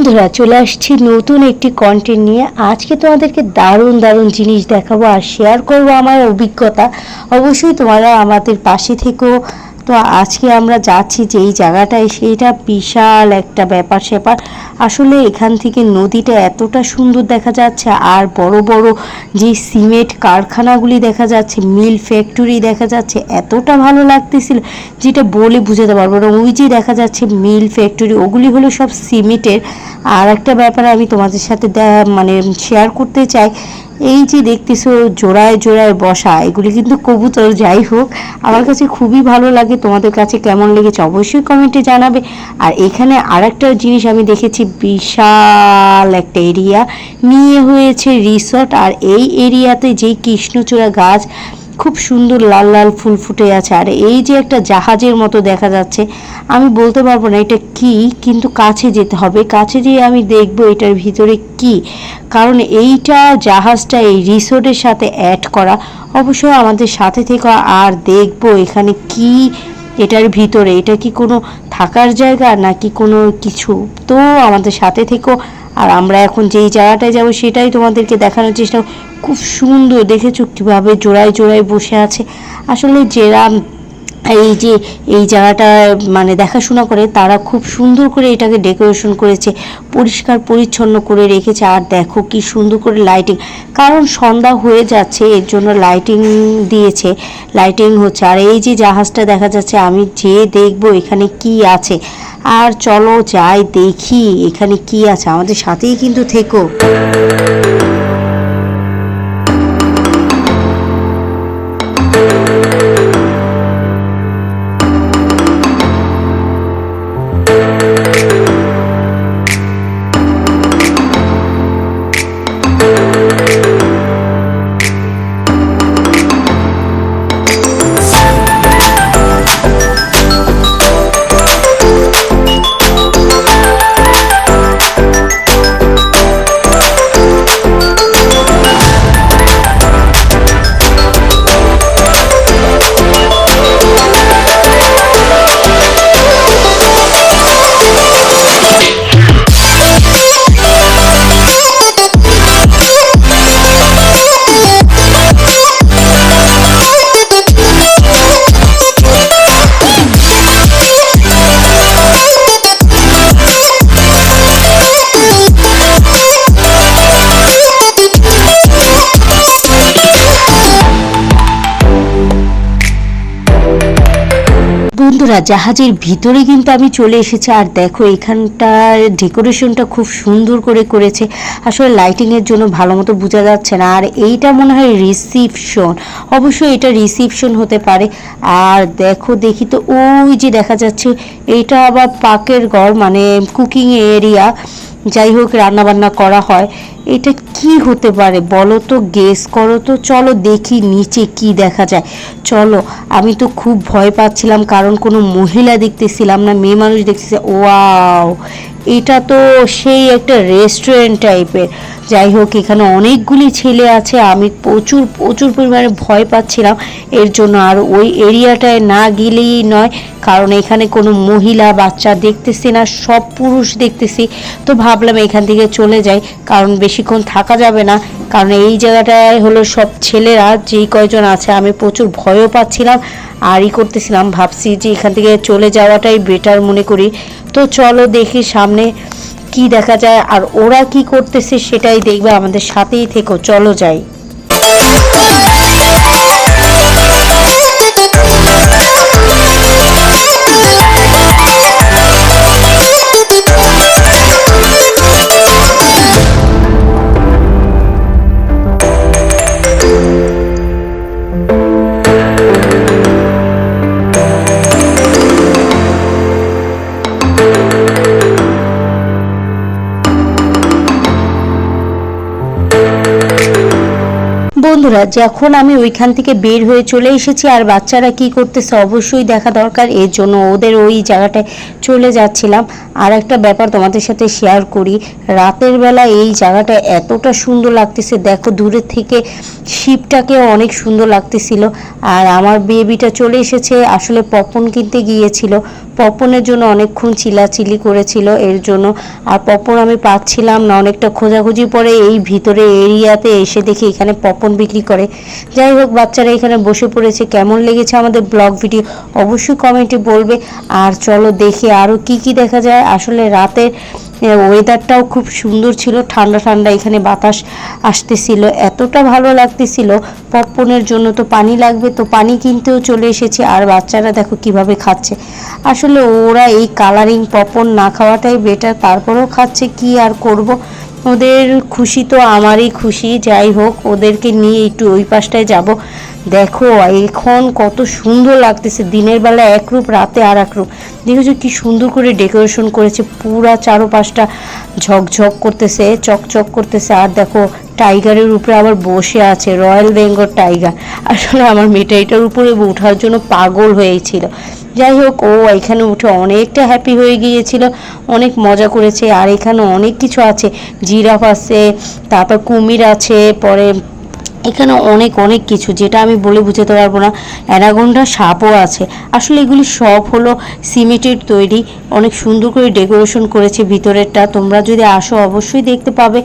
বন্ধুরা চলে আসছি নতুন একটি কন্টেন্ট নিয়ে। আজকে তোমাদেরকে দারুণ দারুণ জিনিস দেখাবো আর শেয়ার করবো আমার অভিজ্ঞতা। অবশ্যই তোমরা আমাদের পাশে থেকেও। তো আজকে আমরা যাচ্ছি যে এই জায়গাটায়, সেইটা বিশাল একটা ব্যাপার স্যাপার। আসলে এখান থেকে নদীটা এতটা সুন্দর দেখা যাচ্ছে, আর বড় বড় যে সিমেন্ট কারখানাগুলি দেখা যাচ্ছে, মিল ফ্যাক্টরি দেখা যাচ্ছে, এতটা ভালো লাগতেছিল যেটা বলে বুঝাতে পারবো না। ওই যে দেখা যাচ্ছে মিল ফ্যাক্টরি, ওগুলি হলো সব সিমেন্টের। আর একটা ব্যাপার আমি তোমাদের সাথে মানে শেয়ার করতে চাই, এই যে দেখতেছো জোড়ায় জোড়ায় বসা, এগুলি কিন্তু কবুতর। যাই হোক, আমার কাছে খুবই ভালো লাগে। তোমাদের কাছে কেমন লেগেছে অবশ্যই কমেন্টে জানাবে। আর এখানে আরেকটা জিনিস আমি দেখেছি, বিশাল একটা এরিয়া নিয়ে হয়েছে রিসর্ট। আর এই এরিয়াতে যেই কৃষ্ণচূড়া গাছ, খুব সুন্দর লাল লাল ফুল ফুটে আছে। আর এই যে একটা জাহাজের মতো দেখা যাচ্ছে, আমি বলতে পারবো না এটা কি, কিন্তু কাছে যেতে হবে, কাছে যেয়ে আমি দেখবো এটার ভিতরে কি। কারণ এইটা জাহাজটা এই রিসোর্টের সাথে অ্যাড করা। অবশ্যই আমাদের সাথে থেকে আর দেখবো এখানে কি এটার ভিতরে, এটা কি কোনো থাকার জায়গা নাকি কোনো কিছু। তো আমাদের সাথে থেকো। আর আমরা এখন যেই জায়গাটায় যাব সেটাই তোমাদেরকে দেখানোর চেষ্টা। খুব সুন্দর, দেখেছো কীভাবে জোড়ায় জোড়ায় বসে আছে। আসলে যারা এই জায়গাটা মানে দেখাশোনা করে, তারা খুব সুন্দর করে এটাকে ডেকোরেশন করেছে, পরিষ্কার পরিচ্ছন্ন করে রেখেছে। আর দেখো কি সুন্দর করে লাইটিং, কারণ সন্ধ্যা হয়ে যাচ্ছে এর জন্য লাইটিং দিয়েছে, লাইটিং হচ্ছে। আর এই যে জাহাজটা দেখা যাচ্ছে, আমি যেয়ে দেখবো এখানে কি আছে। আর চলো যাই দেখি এখানে কি আছে, আমাদের সাথেই কিন্তু থেকো। বন্ধুরা জাহাজের ভিতরে কিন্তু আমি চলে এসেছি। আর দেখো এখানটার ডেকোরেশনটা খুব সুন্দর করে করেছে। আসলে লাইটিংয়ের জন্য ভালো মতো বোঝা যাচ্ছে না। আর এইটা মনে হয় রিসিপশন, অবশ্যই এটা রিসিপশন হতে পারে। আর দেখো দেখি তো, ওই যে দেখা যাচ্ছে এইটা আবার পাকের ঘর, মানে কুকিং এরিয়া। যাই হোক, রান্নাবান্না করা হয়। এটা কি হতে পারে বলো তো, গেস করো তো। চলো দেখি নিচে কি দেখা যায়। চলো, আমি তো খুব ভয় পাচ্ছিলাম, কারণ কোনো মহিলা দেখতেছিলাম না, মেয়ে মানুষ দেখতেছি। ওয়াও, এটা তো সেই একটা রেস্টুরেন্ট টাইপের। যাই হোক, এখানে অনেকগুলি ছেলে আছে। আমি প্রচুর প্রচুর পরিমাণে ভয় পাচ্ছিলাম এর জন্য। আর ওই এরিয়াটায় না গেলেই নয়, কারণ এখানে কোনো মহিলা বাচ্চা দেখতেছি না, সব পুরুষ দেখতেছি। তো ভাবলাম এখান থেকে চলে যাই, কারণ বেশিক্ষণ থাকা যাবে না। কারণ এই জায়গাটায় হলো সব ছেলেরা, যেই কয়জন আছে। আমি প্রচুর ভয়ও পাচ্ছিলাম আর করতেছিলাম, ভাবছি যে এখান থেকে চলে যাওয়াটাই বেটার মনে করি। তো চলো দেখি সামনে কি দেখা যায়, আর ওরা কি করতেছে সেটাই দেখবে। আমাদের সাথেই থেকো, চলো যাই। বন্ধুরা যখন আমি ওইখান থেকে বের হয়ে চলে এসেছি, আর বাচ্চারা কি করতেছে অবশ্যই দেখা দরকার, এর জন্য ওদের ওই জায়গাটায় চলে যাচ্ছিলাম। আর একটা ব্যাপার তোমাদের সাথে শেয়ার করি, রাতের বেলা এই জায়গাটা এতটা সুন্দর লাগতেছে। দেখো দূরের থেকে শিপটাকেও অনেক সুন্দর লাগতেছিল। আর আমার বেবিটা চলে এসেছে, আসলে পপকর্ন কিনতে গিয়েছিল, পপনের জন্য অনেকক্ষণ চিল্লাচিল্লি করেছিল এর জন্য। আর পপন আমি পাচ্ছিলাম না, অনেকটা খোঁজাখুঁজি পরে এই ভিতরে এরিয়াতে এসে দেখি এখানে পপন বিক্রি করে। যাই হোক, বাচ্চারা এখানে বসে পড়েছে। কেমন লেগেছে আমাদের ব্লগ ভিডিও অবশ্যই কমেন্টে বলবে। আর চলো দেখি আরও কি কি দেখা যায়। আসলে রাতের ওয়েদারটাও খুব সুন্দর ছিল, ঠান্ডা ঠান্ডা, এখানে বাতাস আসতেছিল, এতটা ভালো লাগতেছিল। পপকর্নের জন্য তো পানি লাগবে, তো পানি কিনতেও চলে এসেছি। আর বাচ্চারা দেখো কিভাবে খাচ্ছে। আসলে ওরা এই কালারিং পপকর্ন না খাওয়াটাই বেটার, তারপরেও খাচ্ছে, কি আর করব। ওদের খুশি তো আমারই খুশি। যাই হোক, ওদেরকে নিয়ে একটু ওই পাশটায় যাব। দেখো এখন কত সুন্দর লাগতেছে, দিনের বেলা এক রূপ, রাতে আর এক রূপ। দেখেছো কি সুন্দর করে ডেকোরেশন করেছে, পুরা চারপাশটা ঝকঝক করতেছে, চকচক করতেছে। আর দেখো টাইগারের উপরে আবার বসে আছে, রয়্যাল বেঙ্গল টাইগার। আসলে আমার মেয়েটা এটার উপরে ওঠার জন্য পাগল হয়েছিল। যাই হোক, ও এখানে উঠে অনেকটা হ্যাপি হয়ে গিয়েছিল, অনেক মজা করেছে। আর এখানে অনেক কিছু আছে, জিরাফ আছে, তারপর কুমির আছে, পরে এখানে অনেক অনেক কিছু যেটা আমি বলে বুঝাতে পারবো না। অ্যানাকোন্ডা সাপও আছে। আসলে এগুলি সব হলো সিমেন্টের তৈরি, অনেক সুন্দর করে ডেকোরেশন করেছে ভিতরেরটা। তোমরা যদি আসো অবশ্যই দেখতে পাবে।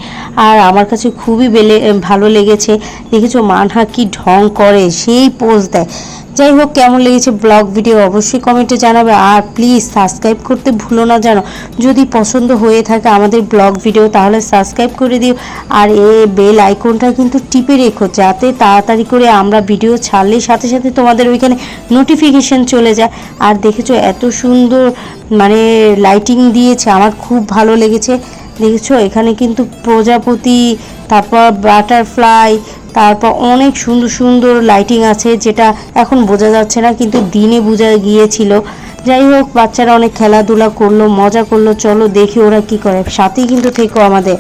আর আমার কাছে খুবই ভালো লেগেছে। দেখেছো মানহা কি ঢং করে, সেই পোজ দেয়। যাই হোক, কেমন লেগেছে ব্লগ ভিডিও অবশ্যই কমেন্টে জানাবে। আর প্লিজ সাবস্ক্রাইব করতে ভুলো না জানো। যদি পছন্দ হয়ে থাকে আমাদের ব্লগ ভিডিও তাহলে সাবস্ক্রাইব করে দিও। আর বেল আইকনটা কিন্তু টিপে রেখো, যাতে তাড়াতাড়ি করে আমরা ভিডিও ছাড়লেই সাথে সাথে তোমাদের ওইখানে নোটিফিকেশন চলে যায়। আর দেখেছো এত সুন্দর মানে লাইটিং দিয়েছে, আমার খুব ভালো লেগেছে। দেখেছো এখানে কিন্তু প্রজাপতি, তারপর বাটারফ্লাই, তারপর অনেক সুন্দর সুন্দর লাইটিং আছে, যেটা এখন বোঝা যাচ্ছে না, কিন্তু দিনে বোঝা গিয়েছিল। যাই হোক, বাচ্চারা অনেক খেলাধুলা করলো, মজা করলো। চলো দেখি ওরা কি করে, সাথেই কিন্তু থেকো আমাদের।